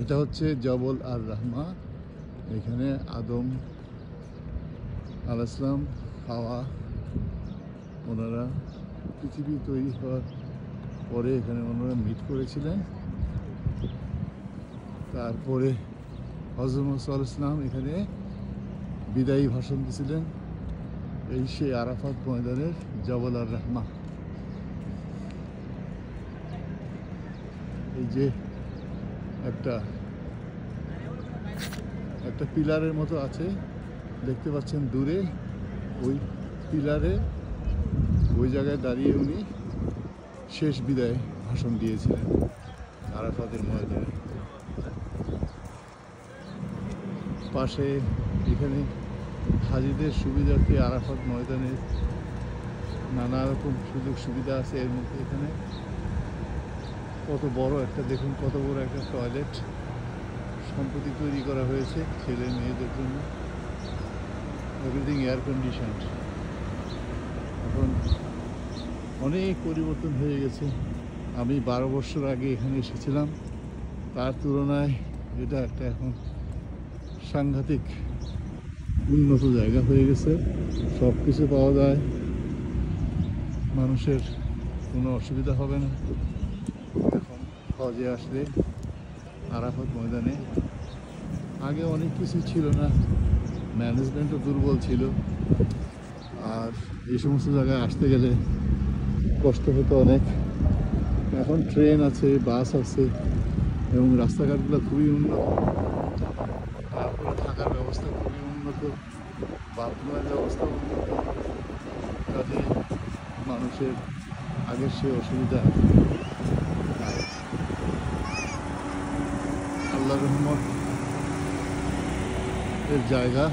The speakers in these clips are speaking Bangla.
এটা হচ্ছে জবল আর রহমা। এখানে আদম আলাইহিস সালাম, হাওয়া, ওনারা পৃথিবী তৈরি হওয়ার পরে এখানে ওনারা মিট করেছিলেন। তারপরে হযরত মুহাম্মদ সাল্লাল্লাহু আলাইহি ওয়াসাল্লাম এখানে বিদায়ী ভাষণ দিয়েছিলেন। এই সেই আরাফাত ময়দানের জবল আর রহমা। এই যে একটা পিলারের মতো আছে, দেখতে পাচ্ছেন দূরে। ওই পিলারে, ওই জায়গায় দাঁড়িয়ে উনি শেষ বিদায় ভাষণ দিয়েছিলেন আরাফাতের ময়দানে। পাশে এখানে হাজিদের সুবিধার্থে আরাফাত ময়দানে নানা রকম সুযোগ সুবিধা আছে। এর মধ্যে এখানে কত বড় একটা, দেখুন কত বড় একটা টয়লেট সম্প্রতি তৈরি করা হয়েছে ছেলে মেয়েদের জন্য। Everything air conditioned. এখন অনেক পরিবর্তন হয়ে গেছে। আমি 12 বছর আগে এখানে এসেছিলাম, তার তুলনায় এটা একটা এখন সাংঘাতিক উন্নত জায়গা হয়ে গেছে। সব কিছু পাওয়া যায়, মানুষের কোনো অসুবিধা হবে না। এখন হজে আসলে আরাফাত ময়দানে আগে অনেক কিছু ছিল না, ম্যানেজমেন্টও দুর্বল ছিল, আর এই সমস্ত জায়গায় আসতে গেলে কষ্ট হতো অনেক। এখন ট্রেন আছে, বাস আছে এবং রাস্তাঘাটগুলো খুবই উন্নত। তারপরে থাকার ব্যবস্থা খুবই উন্নত, বাথরুমের ব্যবস্থা উন্নত। কাজে মানুষের আগের সে অসুবিধা। আল্লাহ রহমত এর জায়গা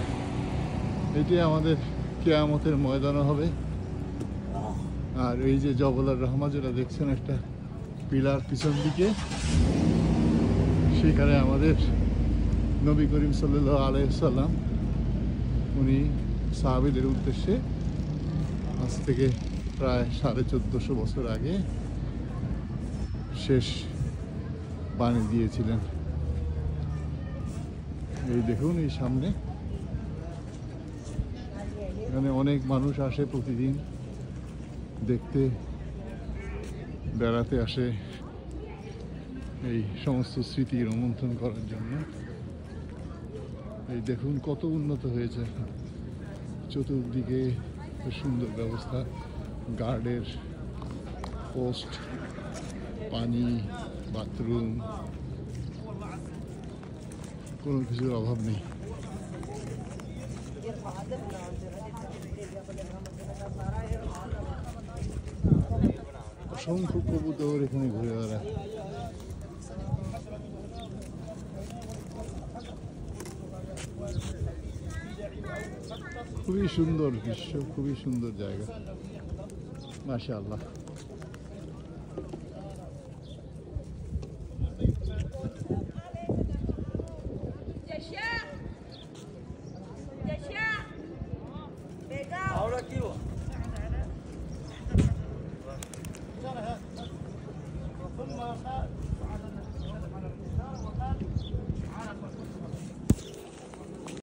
এটি আমাদের কিয়ামতের ময়দানও হবে। আর এই যে জবল আর রহমা যেটা দেখছেন, একটা পিলার পিছন দিকে, সেখানে আমাদের নবী করিম সাল্লাল্লাহু আলাইহি ওয়াসাল্লাম উনি সাহাবীদের উদ্দেশ্যে আজ থেকে প্রায় 1450 বছর আগে শেষ বাণী দিয়েছিলেন। এই দেখুন, এই সামনে এখানে অনেক মানুষ আসে প্রতিদিন দেখতে, বেড়াতে আসে, এই সমস্ত স্মৃতি রোমন্থন করার জন্য। এই দেখুন কত উন্নত হয়েছে, চতুর্দিকে সুন্দর ব্যবস্থা, গার্ডের পোস্ট, পানি, বাথরুম, কোনো কিছুর অভাব নেই। অসংখ্য কবুতর এখানে ঘুরে বেড়ায়। খুবই সুন্দর দৃশ্য, খুবই সুন্দর জায়গা, মাশাআল্লাহ।